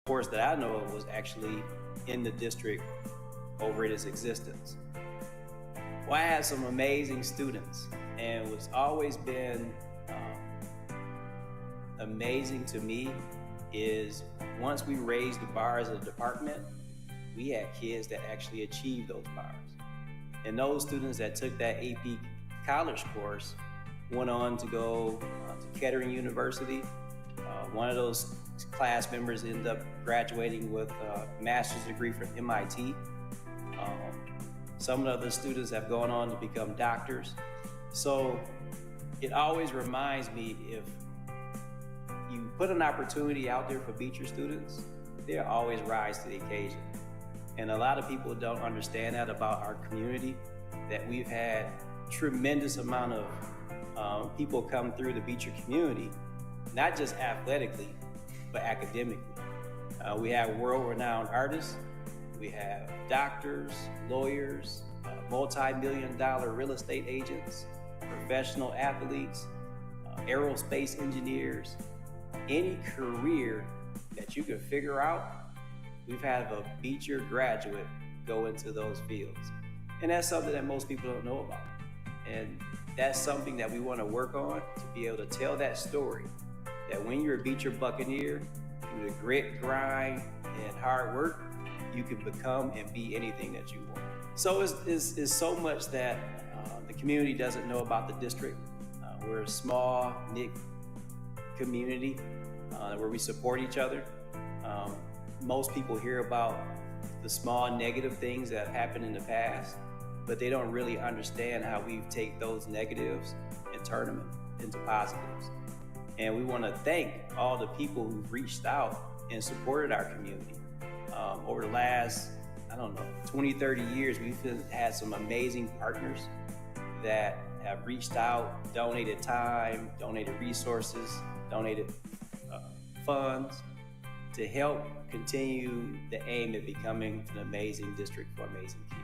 course that I know of was actually in the district over its existence. Well, I had some amazing students, and what's always been amazing to me is once we raised the bar as a department, we had kids that actually achieved those bars. And those students that took that AP college course went on to go to Kettering University. One of those class members ended up graduating with a master's degree from MIT. Some of the other students have gone on to become doctors. So it always reminds me, if you put an opportunity out there for Beecher students, they'll always rise to the occasion. And a lot of people don't understand that about our community, that we've had tremendous amount of people come through the Beecher community, not just athletically, but academically. We have world-renowned artists, we have doctors, lawyers, multi-million-dollar real estate agents, professional athletes, aerospace engineers. Any career that you can figure out, we've had a Beecher graduate go into those fields. And that's something that most people don't know about. And that's something that we want to work on, to be able to tell that story, that when you're a Beecher Buccaneer, through the grit, grind, and hard work, you can become and be anything that you want. So it's so much that the community doesn't know about the district. We're a small, knit community where we support each other. Most people hear about the small negative things that have happened in the past, but they don't really understand how we take those negatives and turn them into positives. And we want to thank all the people who've reached out and supported our community. Over the last, 20, 30 years, we've had some amazing partners that have reached out, donated time, donated resources, donated funds to help continue the aim of becoming an amazing district for amazing kids.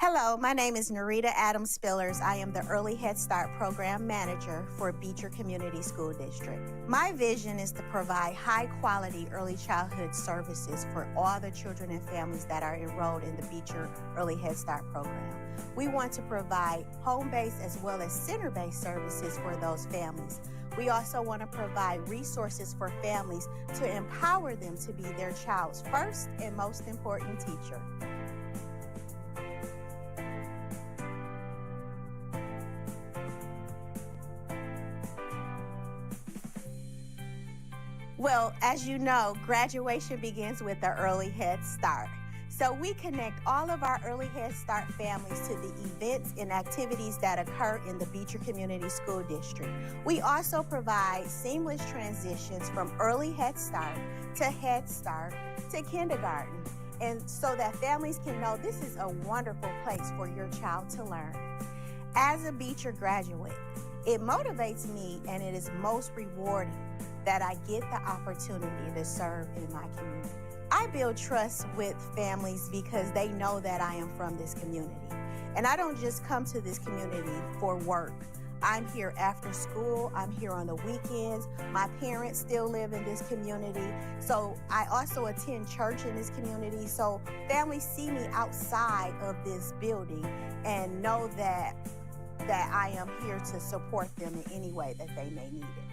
Hello, my name is Narita Adams Spillers. I am the Early Head Start Program Manager for Beecher Community School District. My vision is to provide high-quality early childhood services for all the children and families that are enrolled in the Beecher Early Head Start program. We want to provide home-based as well as center-based services for those families. We also want to provide resources for families to empower them to be their child's first and most important teacher. Well, as you know, graduation begins with the Early Head Start. So we connect all of our Early Head Start families to the events and activities that occur in the Beecher Community School District. We also provide seamless transitions from Early Head Start to Head Start to kindergarten, and so that families can know this is a wonderful place for your child to learn. As a Beecher graduate, it motivates me and it is most rewarding that I get the opportunity to serve in my community. I build trust with families because they know that I am from this community. And I don't just come to this community for work. I'm here after school, I'm here on the weekends. My parents still live in this community. So I also attend church in this community. So families see me outside of this building and know that I am here to support them in any way that they may need it.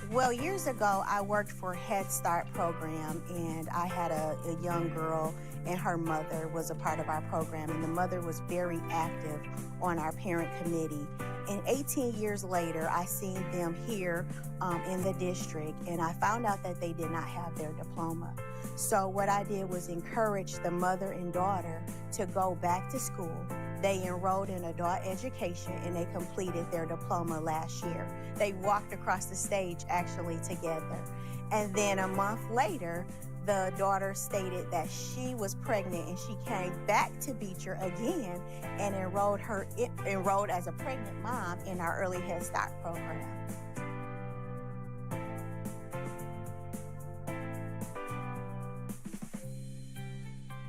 Well, years ago, I worked for Head Start program, and I had a young girl, and her mother was a part of our program, and the mother was very active on our parent committee. And 18 years later, I seen them here in the district, and I found out that they did not have their diploma. So what I did was encourage the mother and daughter to go back to school. They enrolled in adult education and they completed their diploma last year. They walked across the stage actually together. And then a month later, the daughter stated that she was pregnant and she came back to Beecher again and enrolled as a pregnant mom in our Early Head Start program.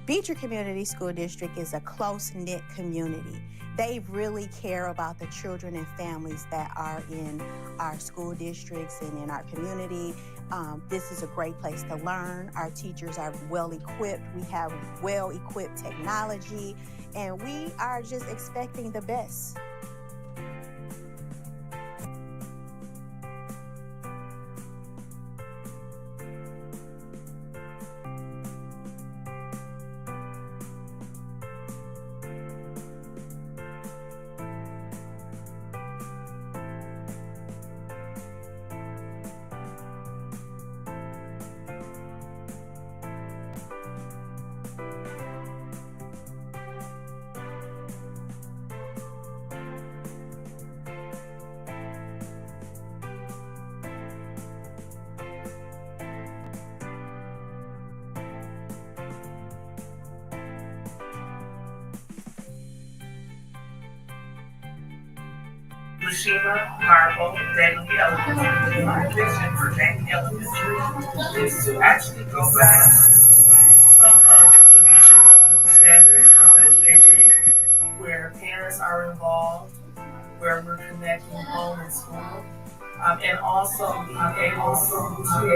Beecher Community School District is a close-knit community. They really care about the children and families that are in our school districts and in our community. This is a great place to learn. Our teachers are well-equipped. We have well-equipped technology, and we are just expecting the best. Mishima Marble, Daily Elementary. My vision for Daily Elementary is to actually go back some of the traditional standards of education where parents are involved, where we're connecting home and school, and also being able to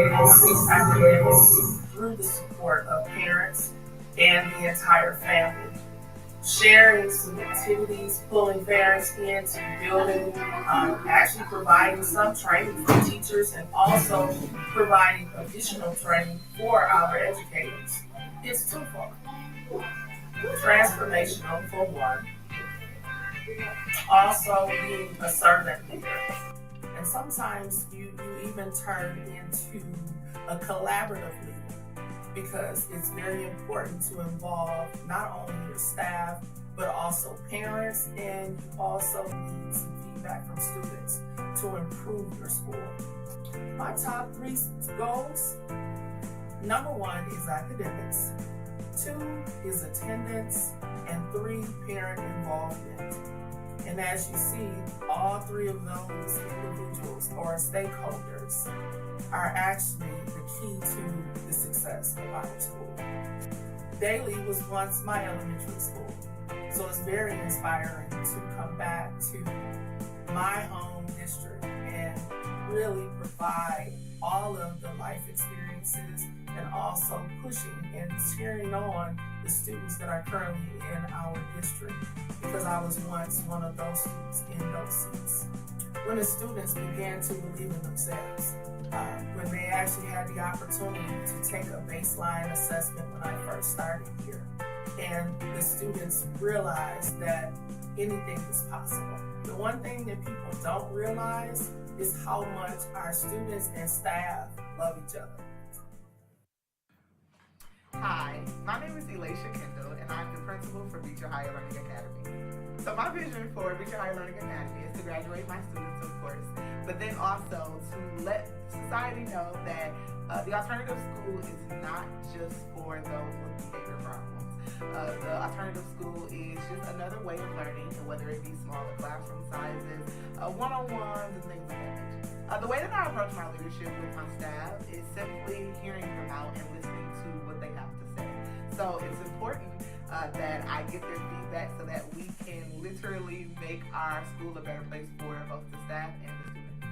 increase academics through the support of parents and the entire family. Sharing some activities, pulling parents into building, actually providing some training for teachers and also providing additional training for our educators. It's twofold. Transformational for one, also being a servant leader. And sometimes you even turn into a collaborative leader, because it's very important to involve not only your staff, but also parents, and you also need some feedback from students to improve your school. My top 3 goals: number 1 is academics, 2 is attendance, and 3, parent involvement. And as you see, all 3 of those individuals or stakeholders are actually the key to the success of our school. Daly was once my elementary school, so it's very inspiring to come back to my home district and really provide all of the life experiences and also pushing and cheering on the students that are currently in our district, because I was once one of those students in those seats. When the students began to believe in themselves, when they actually had the opportunity to take a baseline assessment when I first started here, and the students realized that anything is possible. The one thing that people don't realize is how much our students and staff love each other. Hi, my name is Elisha Kendall, and I'm the principal for Beecher Higher Learning Academy. So my vision for Beecher Higher Learning Academy is to graduate my students, of course, but then also to let society know that the alternative school is not just for those with behavior problems. The alternative school is just another way of learning, whether it be smaller classroom sizes, one-on-ones, and things of that nature. The way that I approach my leadership with my staff is simply hearing them out and listening to what they have to say. So it's important that I get their feedback so that we can literally make our school a better place for both the staff and the students.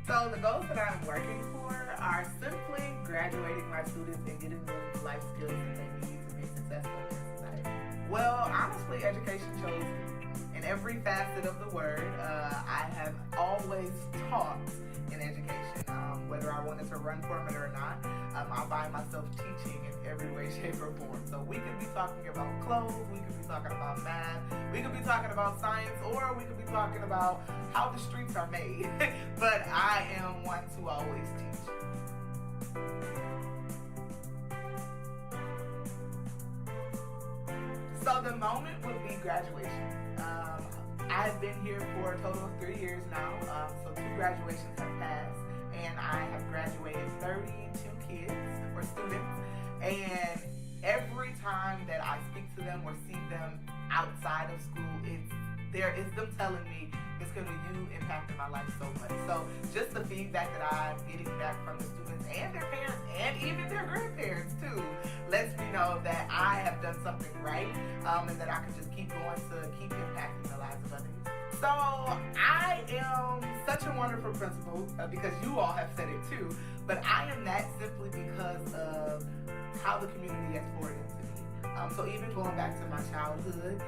So the goals that I'm working for are simply graduating my students and getting them the life skills that they need to be successful in society. Well, honestly, education chose me. In every facet of the word, I have always taught in education. Whether I wanted to run from it or not, I find myself teaching in every way, shape, or form. So we could be talking about clothes, we could be talking about math, we could be talking about science, or we could be talking about how the streets are made. But I am one to always teach. So the moment would be graduation. I've been here for a total of 3 years now. So 2 graduations have passed, and I have graduated 32 kids or students. And every time that I speak to them or see them outside of school, it's them telling me, Miss Kendall, you impacted my life so much. So just the feedback that I'm getting back from the students and their parents and even their grandparents too lets me know that I have done something right, and that I can just keep going to keep impacting the lives of others. So I am such a wonderful principal because you all have said it too, but I am that simply because of how the community has poured into me. So even going back to my childhood,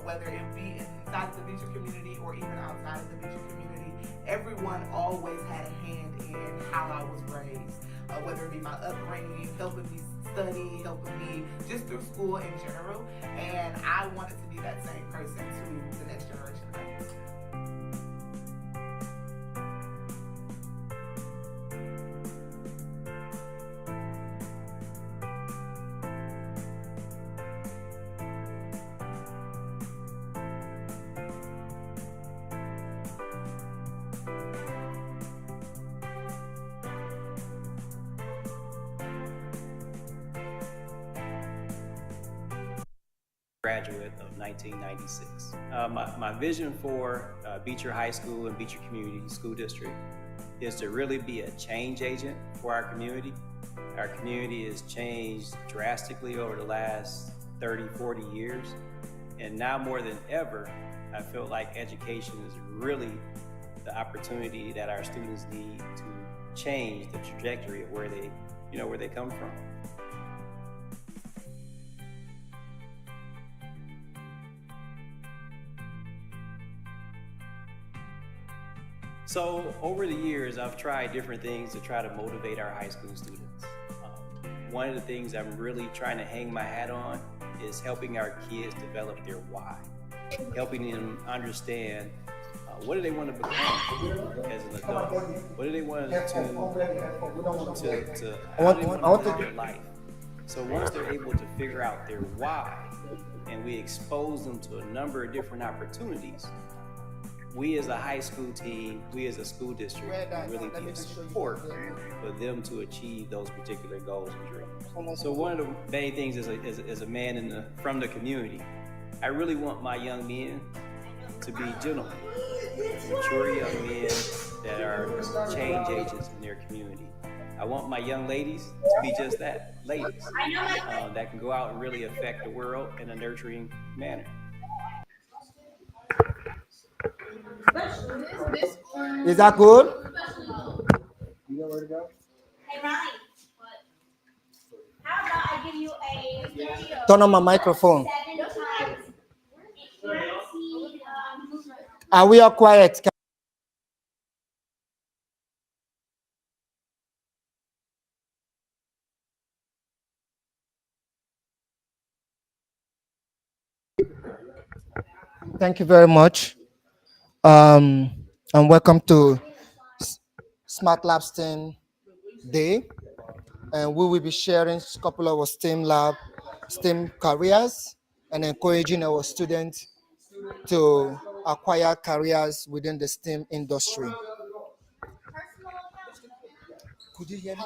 whether it be inside of the Beecher community or even outside of the Beecher community, everyone always had a hand in how I was raised. Whether it be my upbringing, helping me study, helping me just through school in general. And I wanted to be that same person to the next generation of us. Graduate of 1996. My vision for Beecher High School and Beecher Community School District is to really be a change agent for our community. Our community has changed drastically over the last 30, 40 years. And now more than ever, I feel like education is really the opportunity that our students need to change the trajectory of where they come from. So over the years, I've tried different things to try to motivate our high school students. One of the things I'm really trying to hang my hat on is helping our kids develop their why, helping them understand what do they want to become as an adult, what do they want to how do they want to live their life. So once they're able to figure out their why, and we expose them to a number of different opportunities, we as a high school team, we as a school district can really be a support for them to achieve those particular goals and dreams. So one of the main things as a man from the community, I really want my young men to be gentlemen, mature young men that are change agents in their community. I want my young ladies to be just that, ladies, that can go out and really affect the world in a nurturing manner. Is that good? You know where to go? Hey, Ronnie, how about I give you a video Turn on my microphone. 7 times guaranteed movement? Are we all quiet? Thank you very much. And welcome to Smart Lab STEM Day. And we will be sharing a couple of our STEM careers and encouraging our students to acquire careers within the STEM industry. Could you hear me?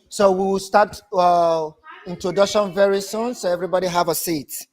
So we will start introduction very soon. So everybody have a seat.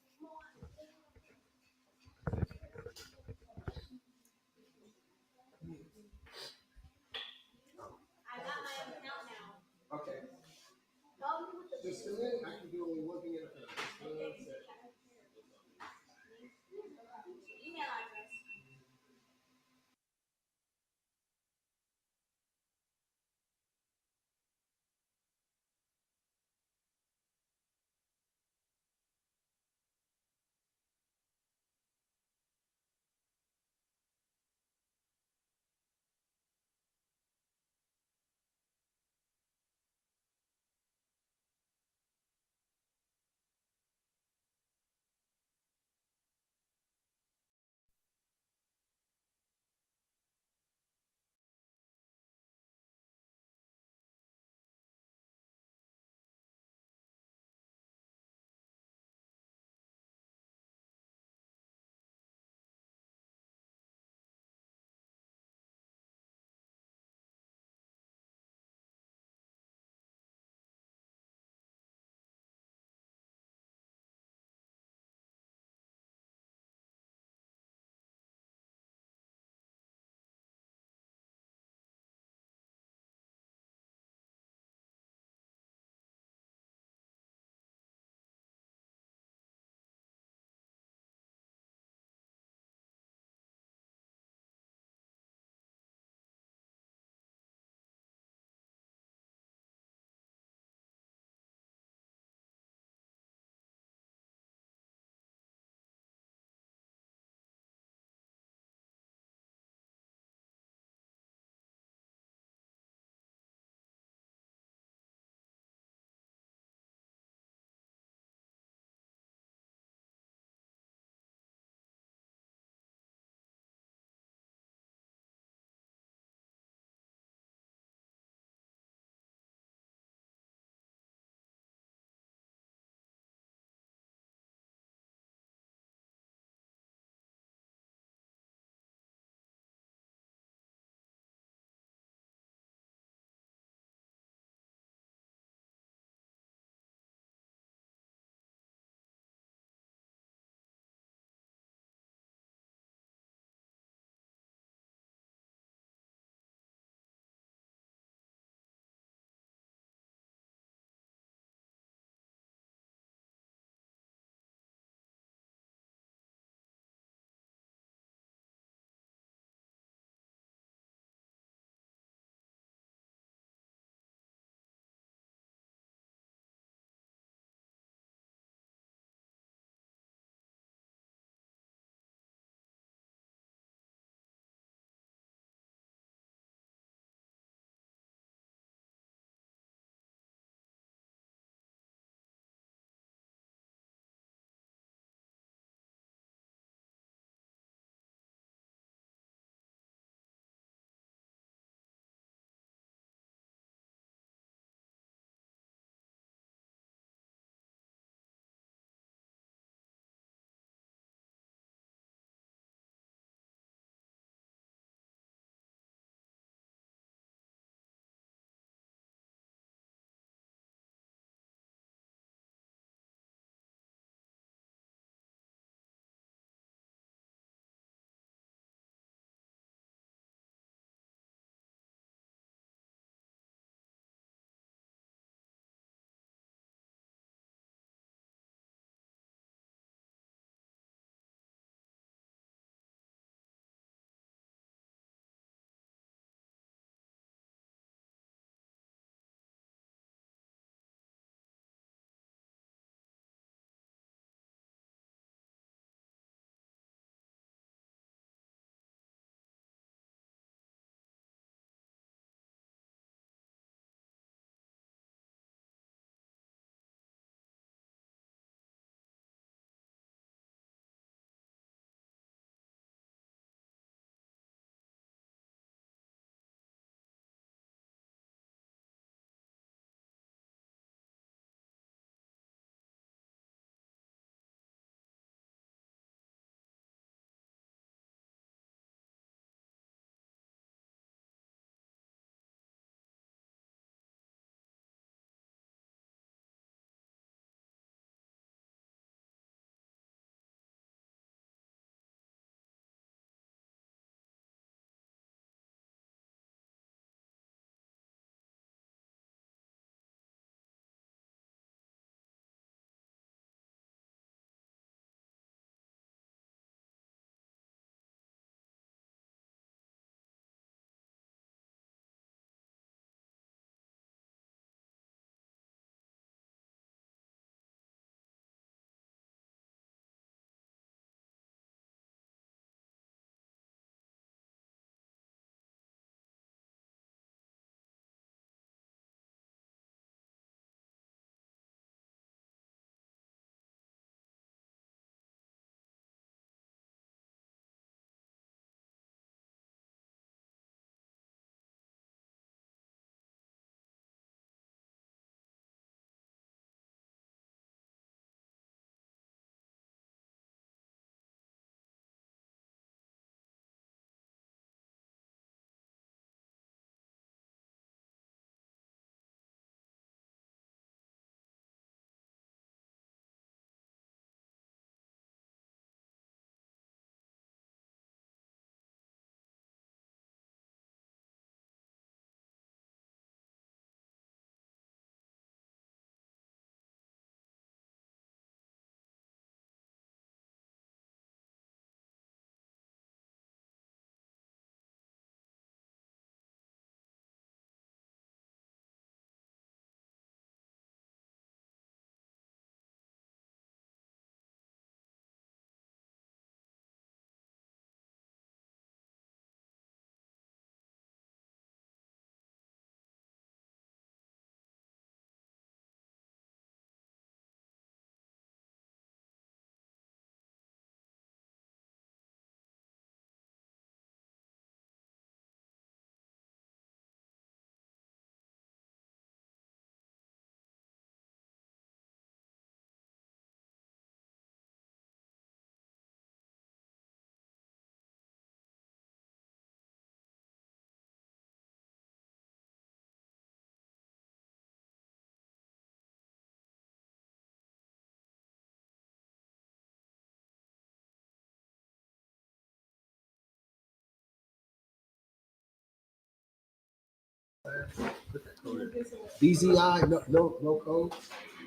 BZI, no code,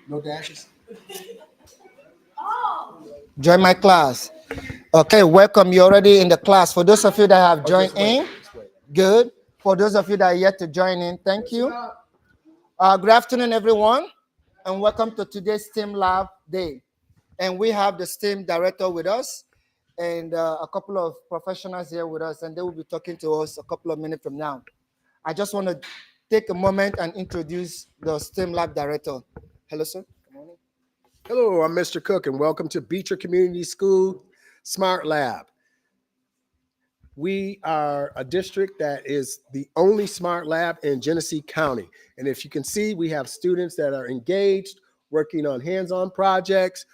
no dashes. Join my class. Okay, welcome. You're already in the class. For those of you that have joined in, good. For those of you that are yet to join in, thank you. Good afternoon, everyone, and welcome to today's STEM Lab Day. And we have the STEM director with us and a couple of professionals here with us, and they will be talking to us a couple of minutes from now. I just want to take a moment and introduce the STEM Lab director. Hello, sir. Good morning. Hello, I'm Mr. Cook, and welcome to Beecher Community School Smart Lab. We are a district that is the only smart lab in Genesee County. And if you can see, we have students that are engaged, working on hands-on projects,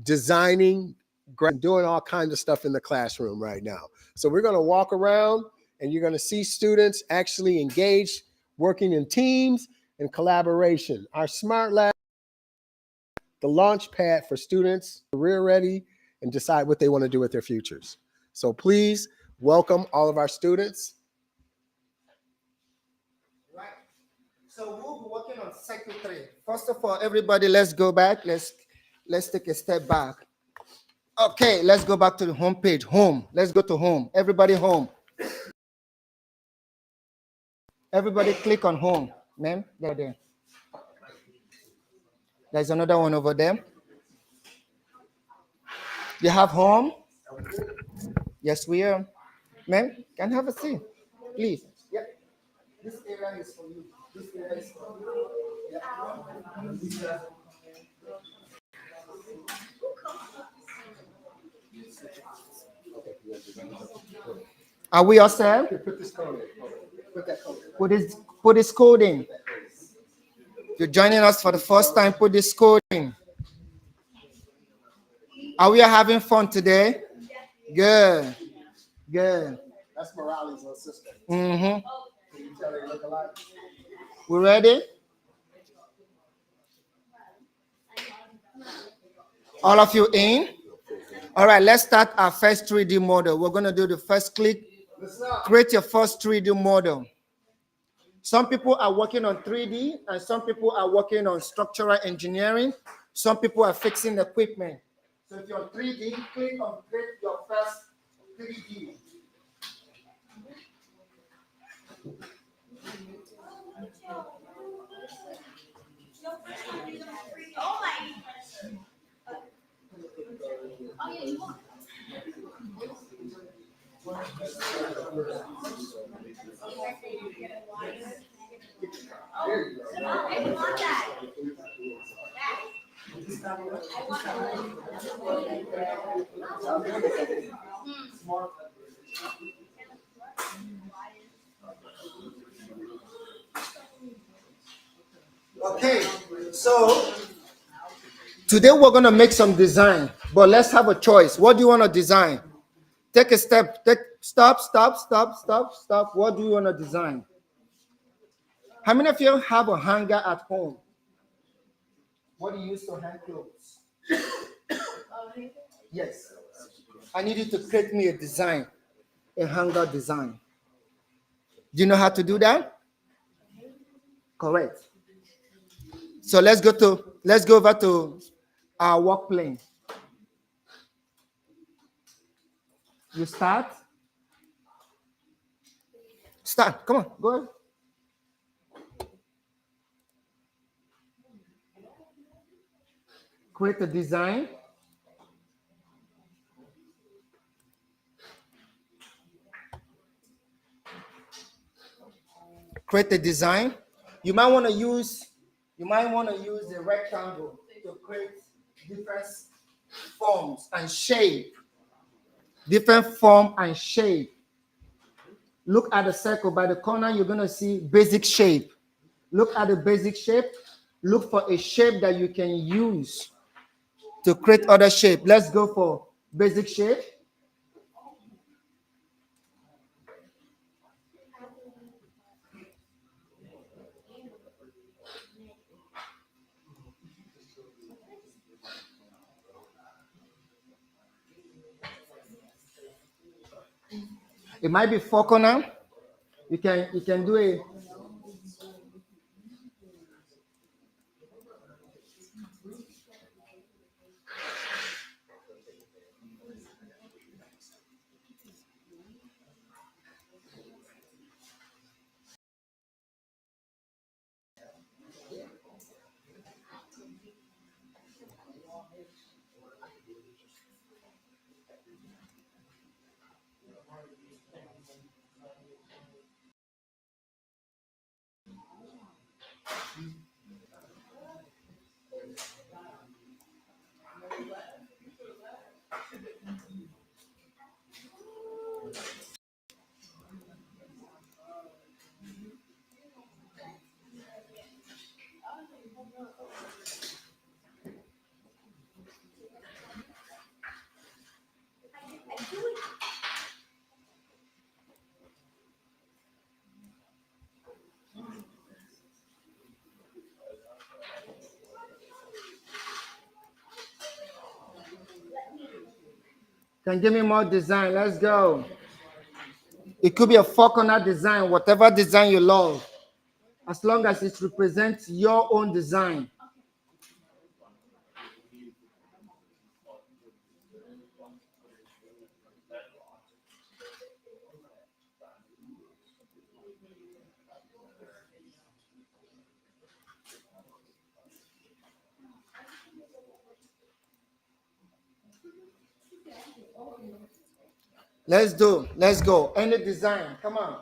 designing, doing all kinds of stuff in the classroom right now. So we're going to walk around and you're going to see students actually engaged, working in teams and collaboration. Our smart lab, the launch pad for students, career ready, and decide what they want to do with their futures. So please welcome all of our students. Right. So we'll be working on cycle 3. First of all, everybody, let's go back. Let's take a step back. Okay, let's go back to the home page. Home. Let's go to home. Everybody home. Everybody click on home. Ma'am, there. There's another one over there. You have home? Yes, we are. Ma'am, can I have a seat, please? Yeah. This area is for you. This area is for you. Yeah. Are we all set? Put this code in. Put this code in. You're joining us for the first time. Put this code in. Are we having fun today? Good. Good. That's Morales' little sister. Mm-hmm. Can you tell they look alike? We ready? All of you in? All right, let's start our first 3D model. We're going to do the first click. Create your first 3D model. Some people are working on 3D and some people are working on structural engineering. Some people are fixing equipment. So if you're on 3D, click on create your first 3D. Okay, so today we're going to make some design, but let's have a choice. What do you want to design? Take a step. Stop. What do you want to design? How many of you have a hanger at home? What do you use to hang clothes? Yes. I need you to create me a design, a hanger design. Do you know how to do that? Correct. So let's go over to our work plane. You start. Come on, go ahead. Create a design. Create a design. You might want to use a rectangle to create different forms and shape. Different form and shape. Look at the circle. By the corner, you're going to see basic shape. Look at the basic shape. Look for a shape that you can use to create other shape. Let's go for basic shape. It might be 4 corner. You can do it. Can give me more design. Let's go. It could be a four-corner design, whatever design you love, as long as it represents your own design. Let's do. Let's go. Any design. Come on.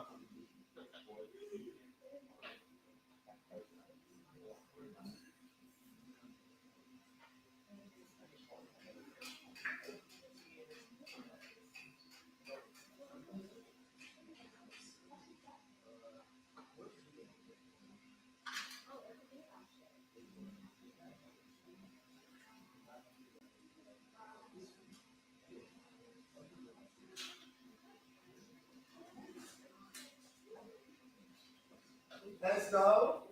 Let's go.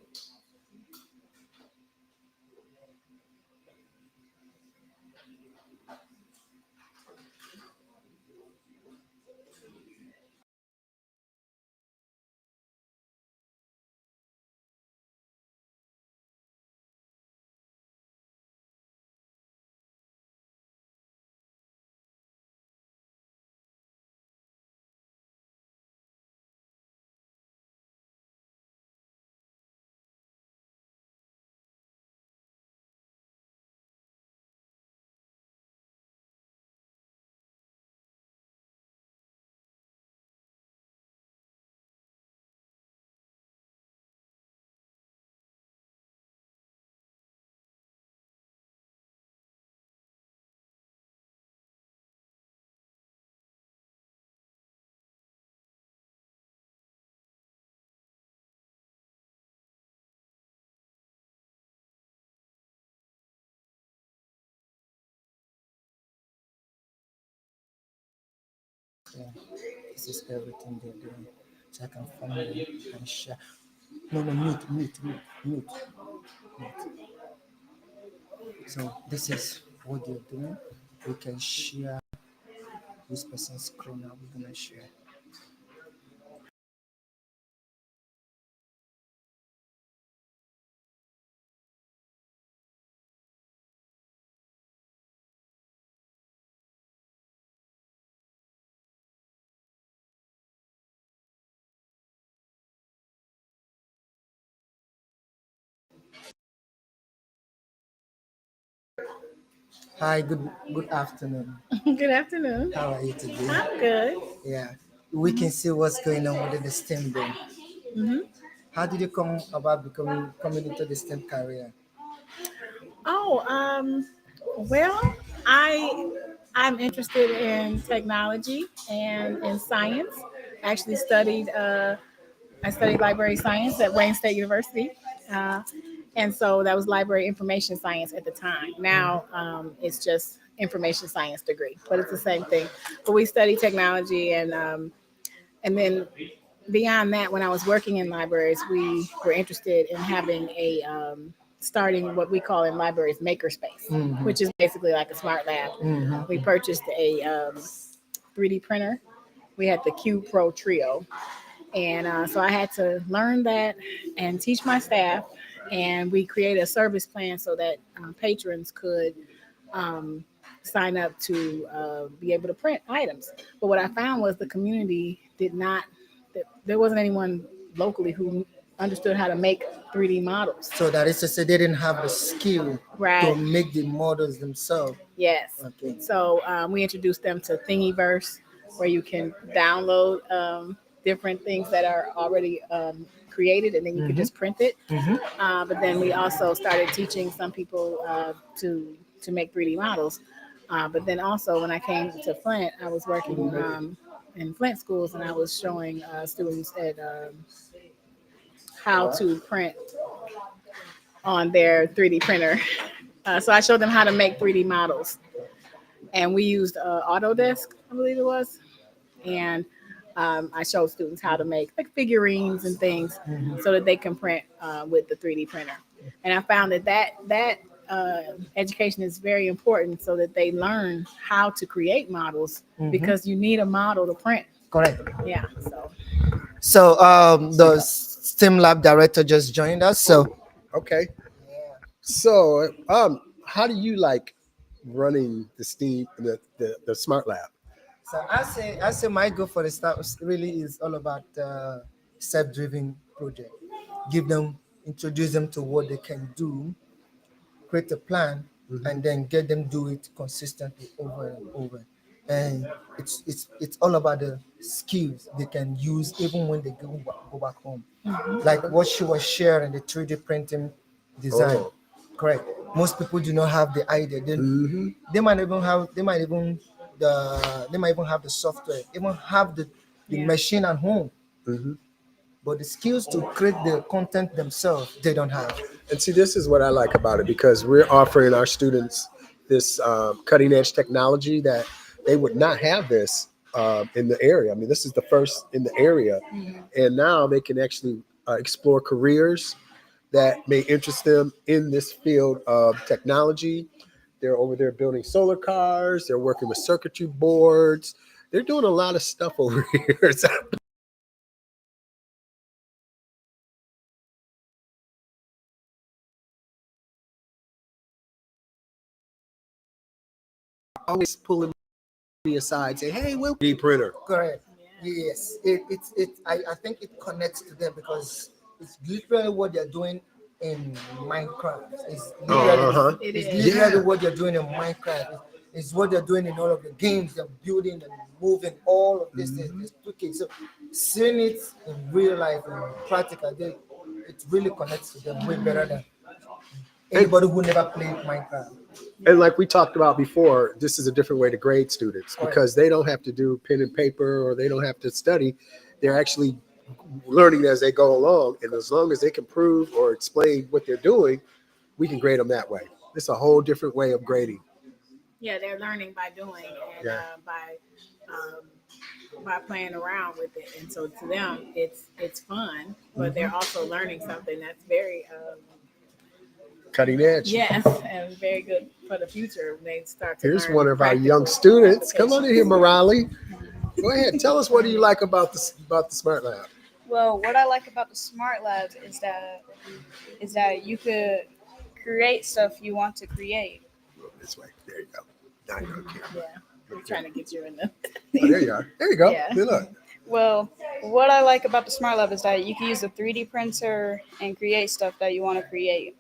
Yeah, this is everything they're doing. So I can formulate and share. No, mute. So this is what they're doing. We can share this person's screen now. We're gonna share. Hi, good afternoon. Good afternoon. How are you today? I'm good. Yeah, we can see what's going on with the STEM day. hmm How did you come about coming into the STEM career? Oh, well, I'm interested in technology and in science. Actually studied I studied library science at Wayne State University. Uh, and so that was library information science at the time. Now it's just information science degree, but it's the same thing. But we study technology and then beyond that, when I was working in libraries, we were interested in having a starting what we call in libraries makerspace, which is basically like a smart lab. We purchased a 3D printer. We had the Q Pro Trio, And so I had to learn that and teach my staff. And we created a service plan so that patrons could sign up to be able to print items. But what I found was the community did not, there wasn't anyone locally who understood how to make 3D models. So that is to say they didn't have the skill to Right. make the models themselves. Yes. Okay. So we introduced them to Thingiverse, where you can download different things that are already created, and then you can just print it. But then we also started teaching some people to make 3D models. But then also when I came to Flint, I was working in Flint schools, and I was showing students at how to print on their 3D printer. So I showed them how to make 3D models, and we used Autodesk, I believe it was, and I showed students how to make like figurines and things so that they can print with the 3D printer. And I found that education is very important so that they learn how to create models because you need a model to print. Correct. Yeah. So the STEM lab director just joined us. So Okay. So, how do you like running the smart lab? So I say my goal for the staff really is all about self-driven project. Introduce them to what they can do, create a plan, and then get them do it consistently over and over. And it's all about the skills they can use even when they go back home. Like what she was sharing, the 3D printing design. Oh. Correct. Most people do not have the idea. They might even have the software, even have the machine at home. But the skills to create the content themselves, they don't have. And see, this is what I like about it, because we're offering our students this cutting edge technology that they would not have this in the area. I mean, this is the first in the area. And now they can actually explore careers that may interest them in this field of technology. They're over there building solar cars. They're working with circuitry boards. They're doing a lot of stuff over here. So always pulling me aside, say, "Hey, we'll be printer." Correct. Yes. I think it connects to them because it's literally what they're doing in Minecraft. It's literally, It it's is. literally what they're doing in Minecraft. It's what they're doing in all of the games. They're building and moving all of this. This tweaking. So seeing it in real life and practical, it really connects to them way better than anybody who never played Minecraft. And like we talked about before, this is a different way to grade students because they don't have to do pen and paper or they don't have to study. They're actually learning as they go along. And as long as they can prove or explain what they're doing, we can grade them that way. It's a whole different way of grading. Yeah, they're learning by doing and Yeah. by playing around with it, and so to them it's fun, but they're also learning something that's very Cutting edge. yes, and very good for the future when they start to Here's learn one of our practical young students. Come on in here, applications. Morali. Go ahead. Tell us, what do you like about the Smart Lab? Well, what I like about the Smart Labs is that you could create stuff you want to create. This way. There you go. Now you're okay. Yeah, we're trying to get you in the Oh, there you are. There you go. Yeah. Good luck. Well, what I like about the Smart Lab is that you can use a 3D printer and create stuff that you want to create.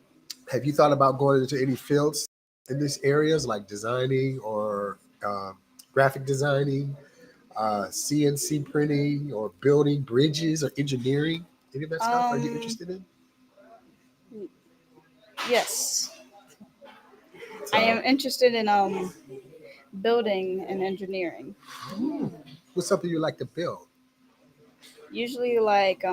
Have you thought about going into any fields in these areas like designing or graphic designing, CNC printing, or building bridges or engineering? Any of that stuff? Are you interested in? Yes. I am interested in building and engineering. What's something you like to build? Usually like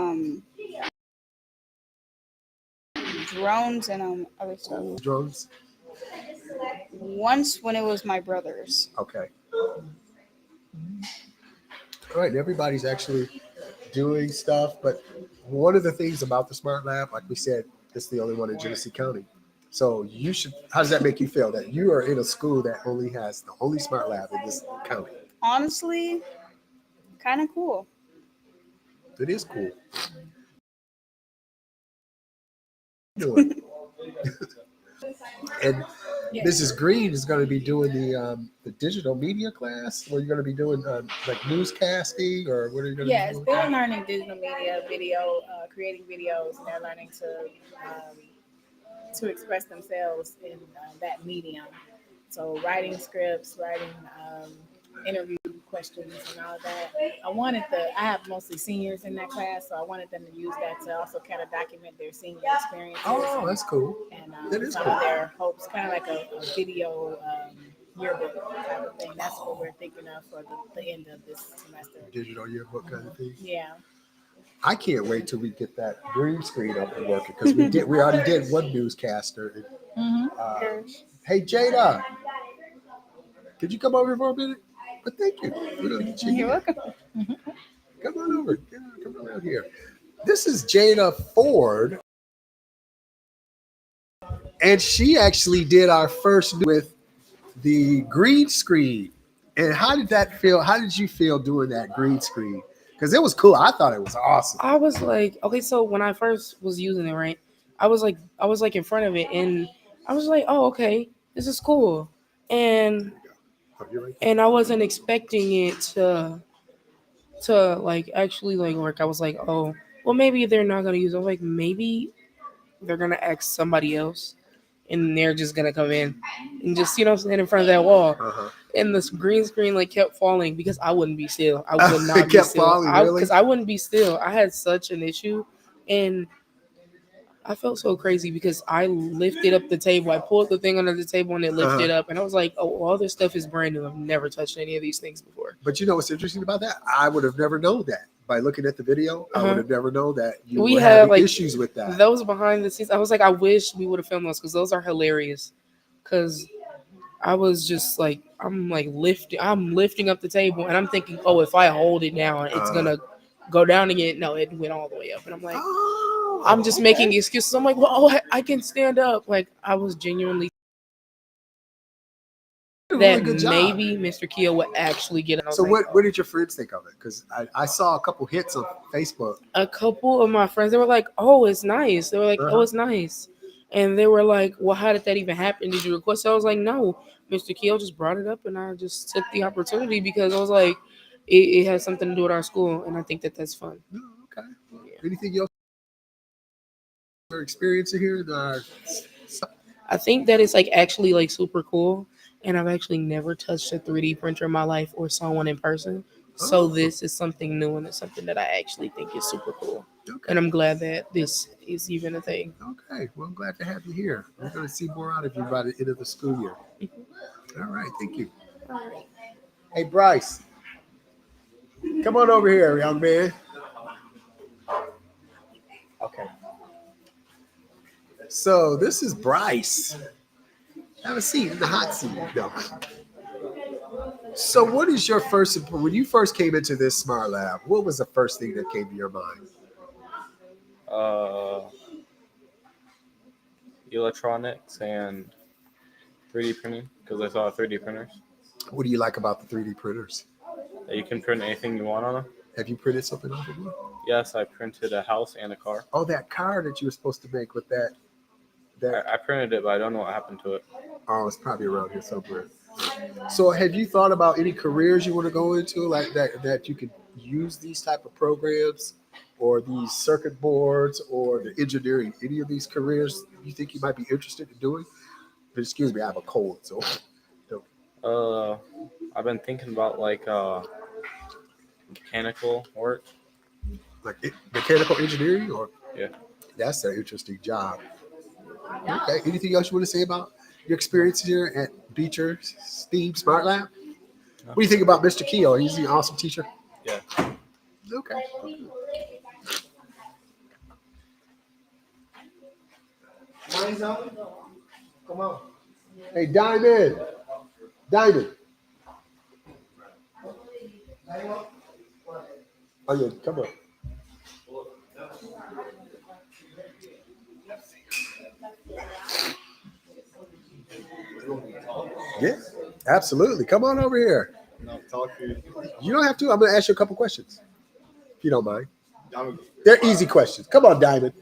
drones and other stuff. Drones? Once when it was my brother's. Okay. All right. Everybody's actually doing stuff, but one of the things about the Smart Lab, like we said, it's the only one in Genesee County. So you should. How does that make you feel that you are in a school that only has the only Smart Lab in this county? Honestly, kind of cool. It is cool. Doing. And Mrs. Green is going to be doing the digital media class, where you're going to be doing like newscasting, or what are you going to be Yes, doing? they're learning digital media, video, creating videos, and they're learning to express themselves in that medium. So writing scripts, writing interview questions, and all that. I have mostly seniors in that class, so I wanted them to use that to also kind of document their senior experiences. Oh, that's cool. And That is some cool. of their hopes, kind of like a video yearbook type of thing. That's what we're thinking of for the end of this semester. Digital yearbook kind of thing. Yeah. I can't wait till we get that green screen up and working, because we already did one newscaster. Hey Jada, could you come over here for a minute? But thank you. You're welcome. Come on over. Come around here. This is Jada Ford, and she actually did our first with the green screen. And how did that feel? How did you feel doing that green screen? Because it was cool. I thought it was awesome. I was like, okay, so when I first was using it, right, I was like in front of it, and I was like, oh, okay, this is cool. And I wasn't expecting it to like actually like work. I was like, oh, well, maybe they're not gonna use it. I was like, maybe they're gonna ask somebody else, and they're just gonna come in and just stand in front of that wall. And this green screen like kept falling because I wouldn't be still. I would not It be kept still. falling, really? Because I wouldn't be still. I had such an issue, and I felt so crazy because I lifted up the table. I pulled the thing under the table and it lifted up, and I was like, "Oh, all this stuff is brand new. I've never touched any of these things before." But you know what's interesting about that? I would have never known that by looking at the video. I would have never known that you We were had having like issues with that. Those behind the scenes. I was like, I wish we would have filmed those because those are hilarious. Because I was just like, I'm lifting up the table, and I'm thinking, oh, if I hold it down, it's gonna go down again. No, it went all the way up, and I'm like, I'm just making excuses. I'm like, well, I can stand up. Like, I was genuinely Really good job. maybe Mr. Keo would actually get it. So what did your friends think of it? Because I saw a couple hits on Facebook. A couple of my friends, they were like, oh, it's nice. They were like, oh, it's nice. And they were like, well, how did that even happen? Did you request it? I was like, no, Mr. Keo just brought it up, and I just took the opportunity because I was like, it has something to do with our school, and I think that that's fun. Oh, okay. Anything else you're experiencing here? I think that it's like actually like super cool, and I've actually never touched a 3D printer in my life or saw one in person. So this is something new, and it's something that I actually think is super cool. Okay. And I'm glad that this is even a thing. Okay. Well, I'm glad to have you here. We're going to see more out of you by the end of the school year. All right. Thank you. Hey, Bryce. Come on over here, young man. Okay. So this is Bryce. Have a seat in the hot seat. No. So what is your first, when you first came into this Smart Lab, what was the first thing that came to your mind? Electronics and 3D printing, because I saw 3D printers. What do you like about the 3D printers? That you can print anything you want on them. Have you printed something off of them? Yes, I printed a house and a car. Oh, that car that you were supposed to make with that. I printed it, but I don't know what happened to it. Oh, it's probably around here somewhere. So have you thought about any careers you want to go into, like that you could use these type of programs or these circuit boards or the engineering, any of these careers you think you might be interested in doing? But excuse me, I have a cold, so. I've been thinking about like mechanical work. Like mechanical engineering, or? Yeah. That's an interesting job. Okay, anything else you want to say about your experience here at Beecher STEAM Smart Lab? What do you think about Mr. Keo? He's an awesome teacher. Yeah. Okay. Come on. Hey, Diamond. Diamond. Oh, yeah, come on. Yeah, absolutely. Come on over here. No, talk to you. You don't have to. I'm going to ask you a couple questions, if you don't mind. They're easy questions. Come on, Diamond.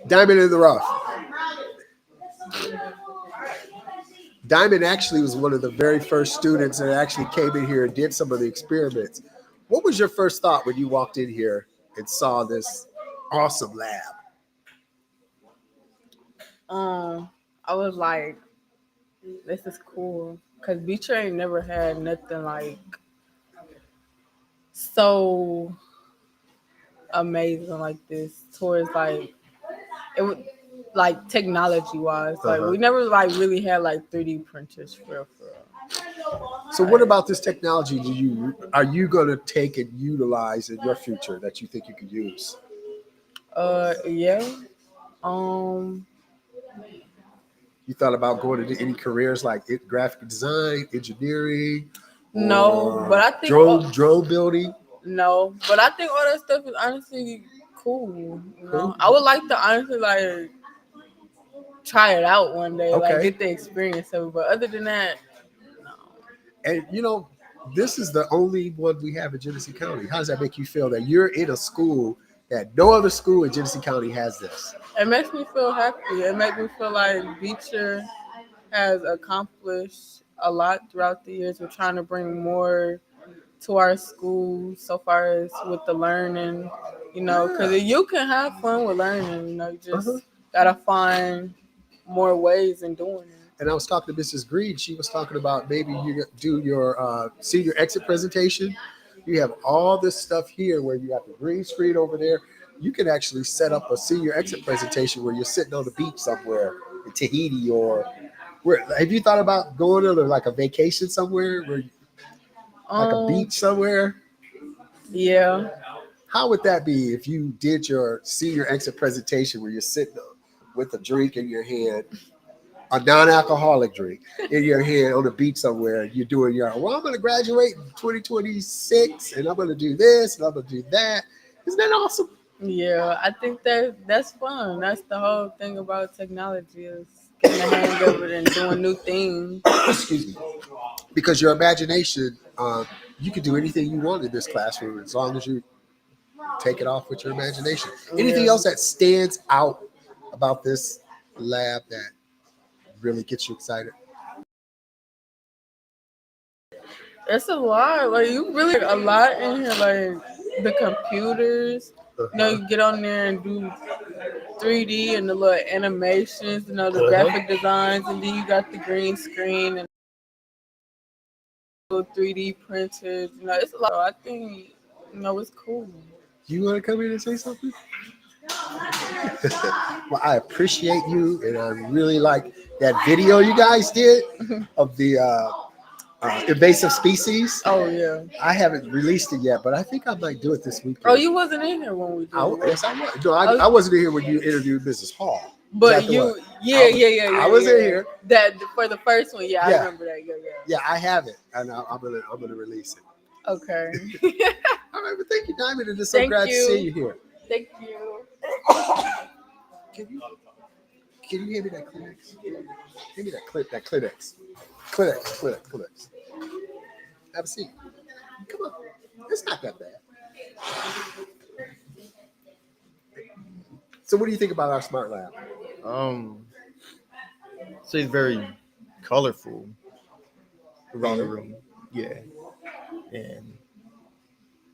Diamond in the rough. Diamond actually was one of the very first students that actually came in here and did some of the experiments. What was your first thought when you walked in here and saw this awesome lab? I was like, this is cool. Cause Beecher ain't never had nothing like so amazing like this towards like it would like technology wise. Like we never like really had like 3D printers for real. So what about this technology are you gonna take and utilize in your future that you think you could use? Yeah. You thought about going into any careers like graphic design, engineering? No, but I think drone building. No, but I think all that stuff is honestly cool. You know, I would like to honestly like try it out one day, like get the experience of it. But other than that, no. And you know, this is the only one we have in Genesee County. How does that make you feel that you're in a school that no other school in Genesee County has this? It makes me feel happy. It makes me feel like Beecher has accomplished a lot throughout the years. We're trying to bring more to our school so far as with the learning, you know, because you can have fun with learning, you know, you just gotta find more ways in doing it. And I was talking to Mrs. Green. She was talking about maybe you do your senior exit presentation. You have all this stuff here where you have the green screen over there. You can actually set up a senior exit presentation where you're sitting on the beach somewhere in Tahiti or where. Have you thought about going on like a vacation somewhere where like a beach somewhere? Yeah. How would that be if you did your senior exit presentation where you're sitting with a drink in your hand, a non-alcoholic drink in your hand on the beach somewhere, and you're doing your, I'm going to graduate in 2026, and I'm going to do this, and I'm going to do that. Isn't that awesome? Yeah, I think that's fun. That's the whole thing about technology is getting the hang of it and doing new things. Excuse me. Because your imagination, you can do anything you want in this classroom as long as you take it off with your imagination. Anything else that stands out about this lab that really gets you excited? It's a lot. Like you really a lot in here. Like the computers. You know, you get on there and do 3D and the little animations. You know, the graphic designs, and then you got the green screen and 3D printers. You know, it's a lot. I think it's cool. You want to come in and say something? Well, I appreciate you, and I really like that video you guys did of the invasive species. Oh yeah. I haven't released it yet, but I think I might do it this weekend. Oh, you wasn't in here when we did it. Yes, I was. No, I wasn't in here when you interviewed Mrs. Hall. But you, I was in here. That for the first one, I remember that. Yeah, I have it, and I'm gonna release it. Okay. All right, well, thank you, Diamond, and it's so glad to see you here. Thank you. Can you hand me that Kleenex? Give me that Kleenex. Kleenex. Have a seat. Come on. It's not that bad. So what do you think about our smart lab? So it's very colorful around the room. Yeah. And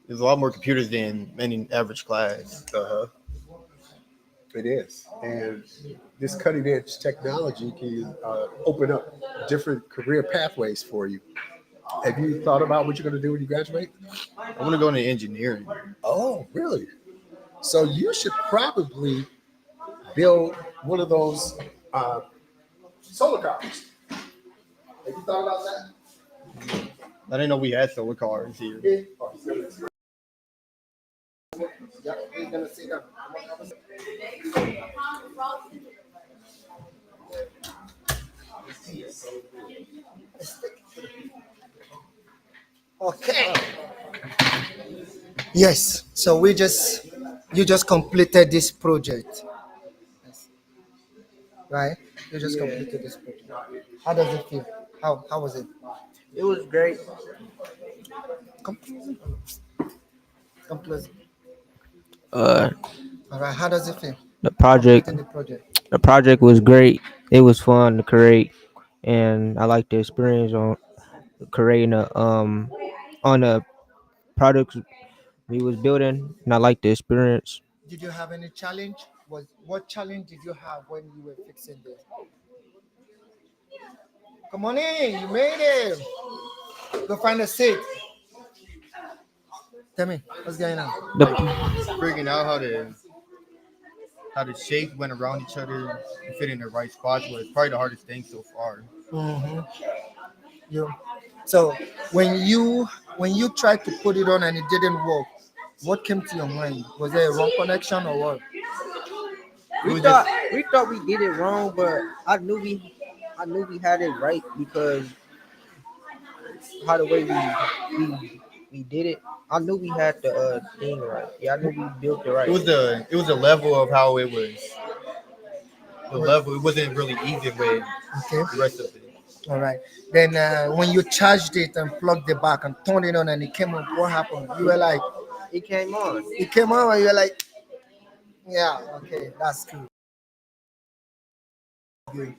there's a lot more computers than any average class. It is. And this cutting edge technology can open up different career pathways for you. Have you thought about what you're going to do when you graduate? I want to go into engineering. Oh, really? So you should probably build one of those solar cars. Have you thought about that? I didn't know we had solar cars here. Yeah, we're gonna see them. Okay. Yes. So you just completed this project, right? You just completed this project. How does it feel? How was it? It was great. Complete. Uh, All right, how does it feel the project, completing the project? the project was great. It was fun to create, and I like the experience on creating on the products we was building, and I like the experience. Did you have any challenge? What challenge did you have when you were fixing this? Come on in, you made it. Go find a seat. Tell me, what's going on? The Like figuring out how the shapes went around each other and fit in the right spots was probably the hardest thing so far. Mm-hmm. You. So when you tried to put it on and it didn't work, what came to your mind? Was there a wrong connection or what? It we was thought just we thought we did it wrong, but I knew we had it right because how the way we did it. I knew we had the thing right. Yeah, I knew we built it right. it was the level of how it was. The level it wasn't really even with Okay. the rest of it. All right. Then when you charged it and plugged it back and turned it on and it came on, what happened? You were like, It came on. it came on and you were like, yeah, okay, that's good. Good.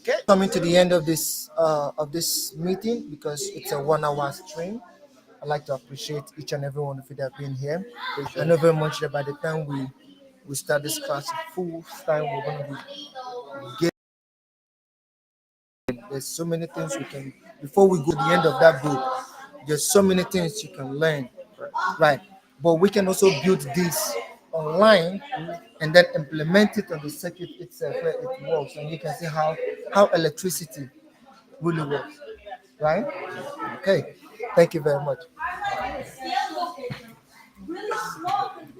Okay. Coming to the end of this meeting because it's a 1 hour stream. I'd like to appreciate each and every one of you that have been here. I know very much that by the time we start this class full time, we're going to be there's so many things we can before we go to the end of that book. There's so many things you can learn, right? But we can also build this online and then implement it on the circuit itself where it works, and you can see how electricity really works, right? Okay, thank you very much.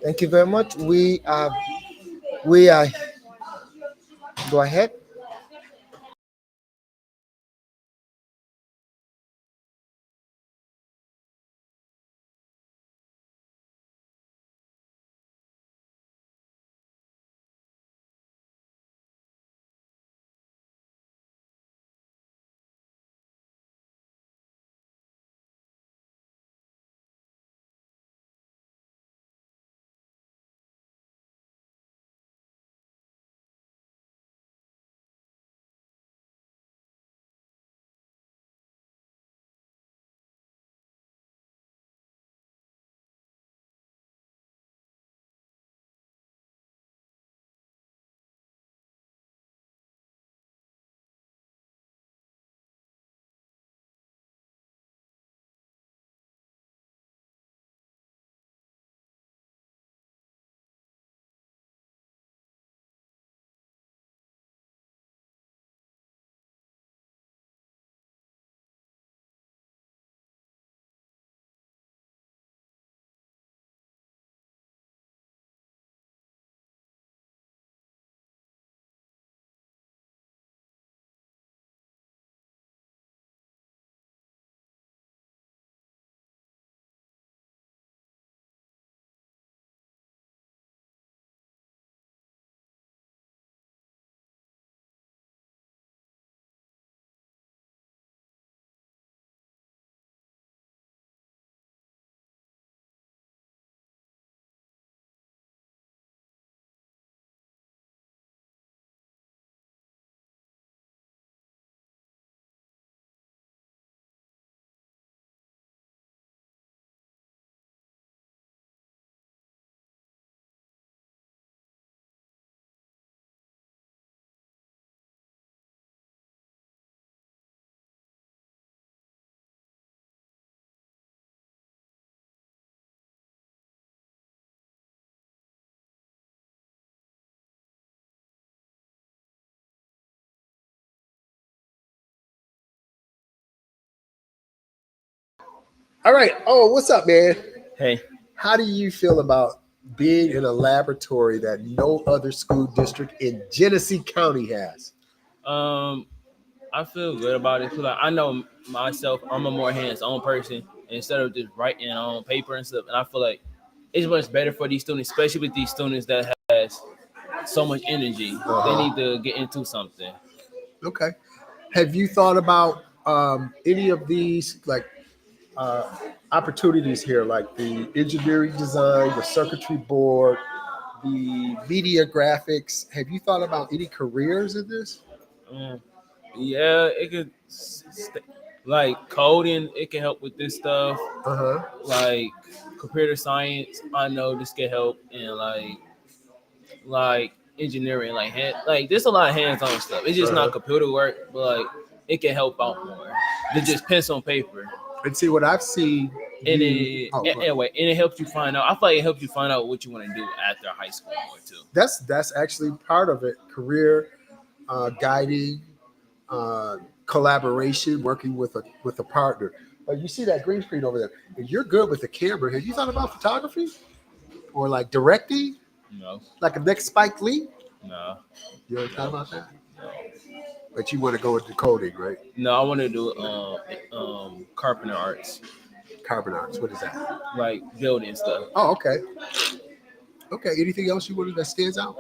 Thank you very much. We are go ahead. All right. Oh, what's up, man? Hey, How do you feel about being in a laboratory that no other school district in Genesee County has? um, I feel good about it. 'Cause like, I know myself, I'm a more hands-on person instead of just writing on paper and stuff. And I feel like it's much better for these students, especially with these students that has so much energy. They need to get into something. Okay. Have you thought about any of these, like opportunities here, like the engineering design, the circuitry board, the media graphics. Have you thought about any careers in this? Yeah, it could like coding. It can help with this stuff. Uh-huh. Like computer science. I know this can help, and like engineering, like there's a lot of hands-on stuff. It's just not computer work, but like it can help out more than just pencil and paper. And see what I've seen. And it helps you find out. I feel like it helps you find out what you want to do after high school more too. That's actually part of it. Career guiding, collaboration, working with a partner. You see that green screen over there. If you're good with the camera, have you thought about photography or like directing? No. Like a next Spike Lee? No. You ever thought about that? No. But you want to go into coding, right? No, I want to do carpenter arts. Carpenter arts. What is that? Like building stuff. Oh, okay. Okay. Anything else you wanted that stands out?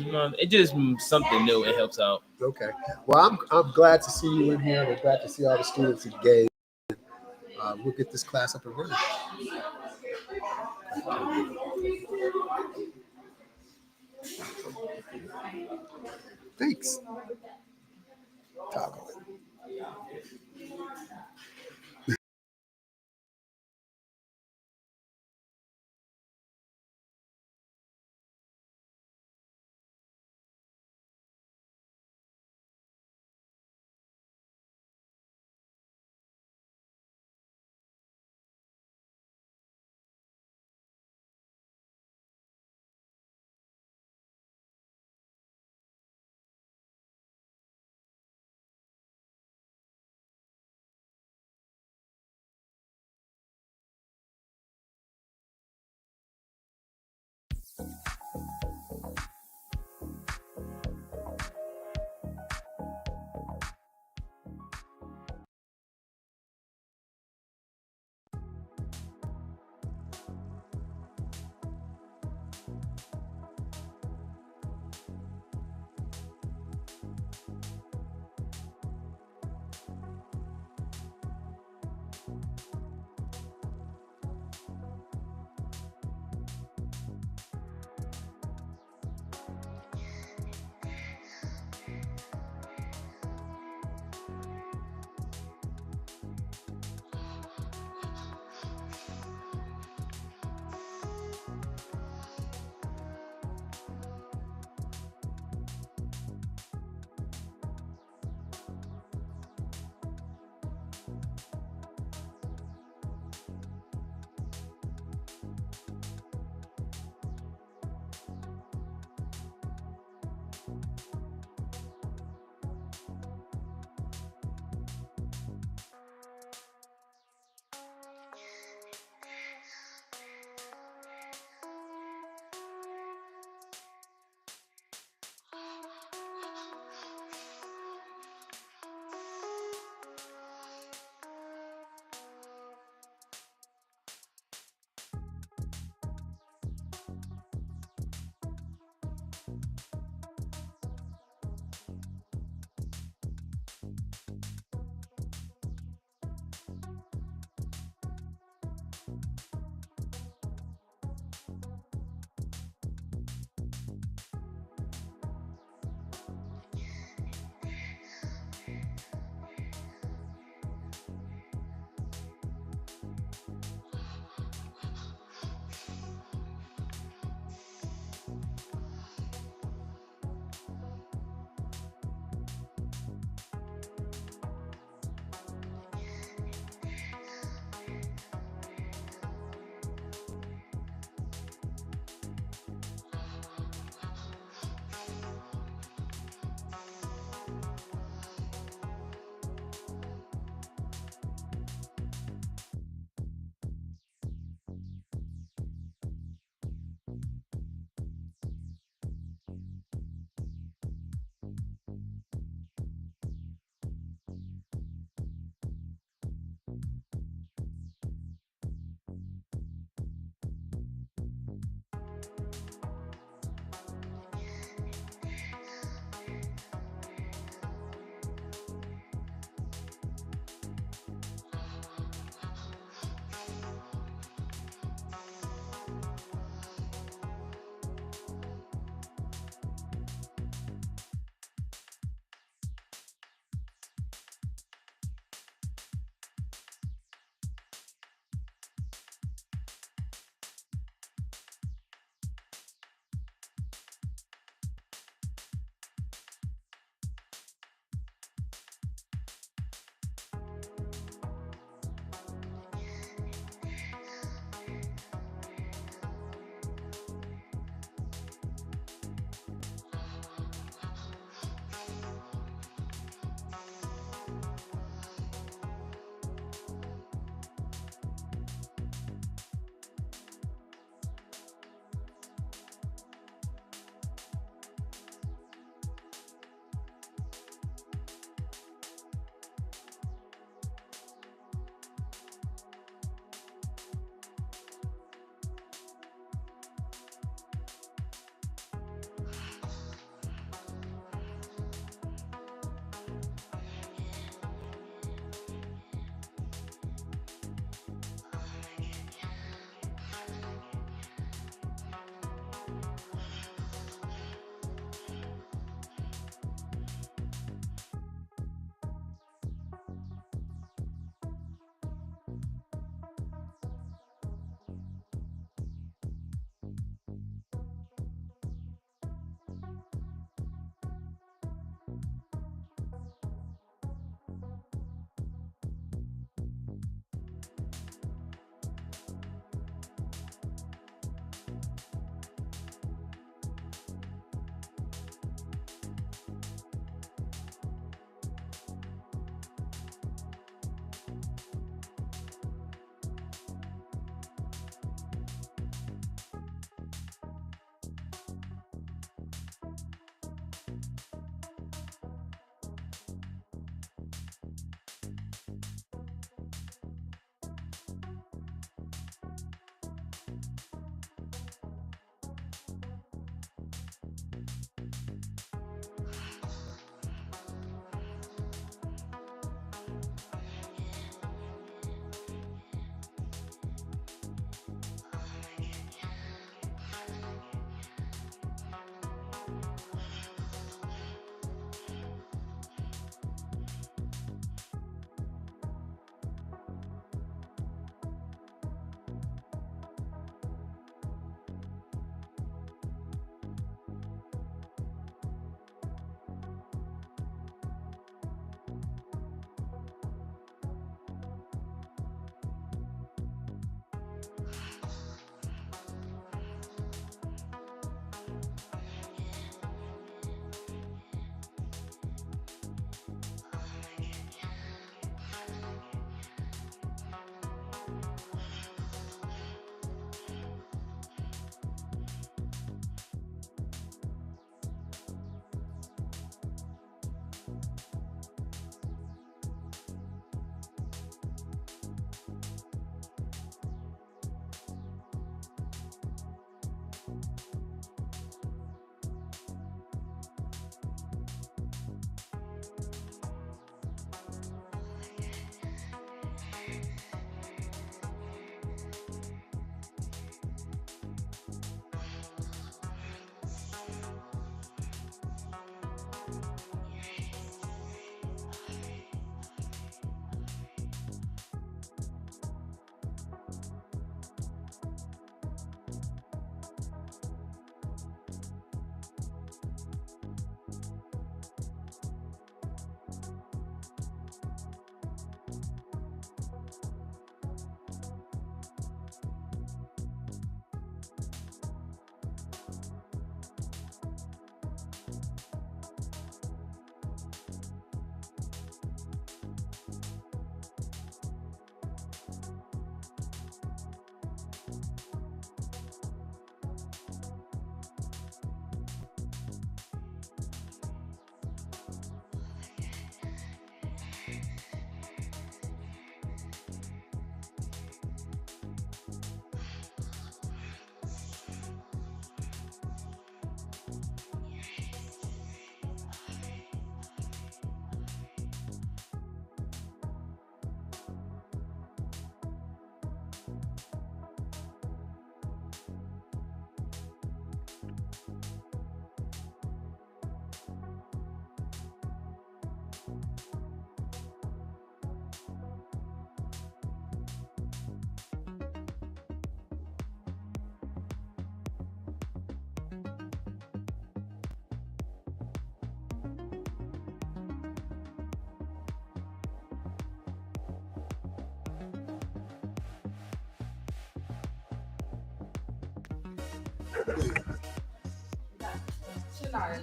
No, it just something new. It helps out. Okay. Well, I'm glad to see you in here. I'm glad to see all the students engaged. We'll get this class up and running. Thanks. Toggle it.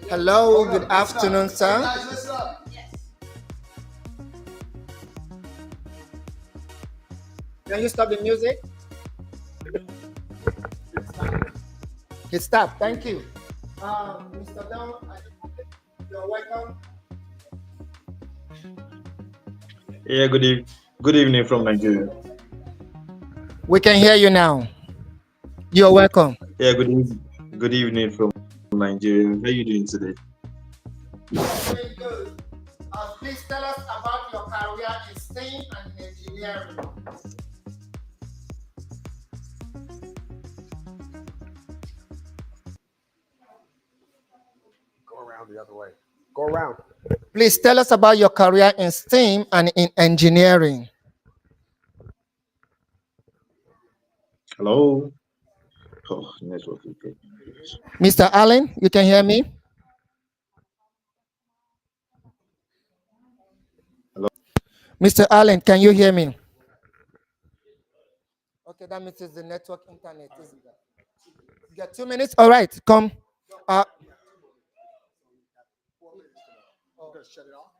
Hello, good afternoon, sir. Guys, listen up. Can you stop the music? It stopped. Thank you. Mr. Down, you're welcome. Yeah, good evening from Nigeria. We can hear you now. You're welcome. Yeah, good evening from Nigeria. How are you doing today? Very good. Please tell us about your career in STEM and engineering. Go around the other way. Go around. Please tell us about your career in STEM and in engineering. Hello. Oh, network. Okay. Mr. Allen, you can hear me? Hello. Mr. Allen, can you hear me? Okay, that means it's the network internet. You got 2 minutes? All right, come. Shut it off.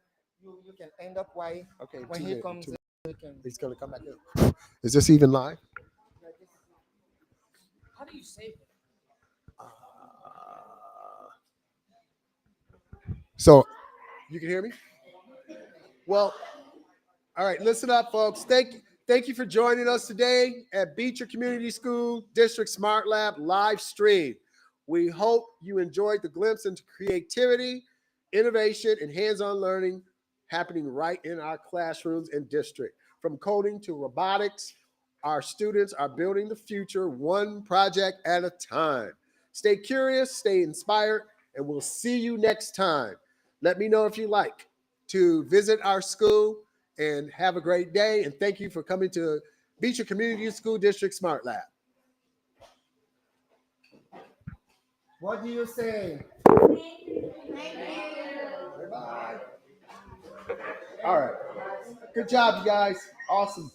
You can end up while Okay. when he comes in, we can. He's gonna come back in. Is this even live? How do you save it? So, you can hear me? Well, all right. Listen up, folks. Thank you for joining us today at Beecher Community School District Smart Lab live stream. We hope you enjoyed the glimpse into creativity, innovation, and hands-on learning happening right in our classrooms and district. From coding to robotics, our students are building the future one project at a time. Stay curious, stay inspired, and we'll see you next time. Let me know if you like to visit our school, and have a great day. And thank you for coming to Beecher Community School District Smart Lab. What do you say? Bye. All right. Good job, you guys. Awesome.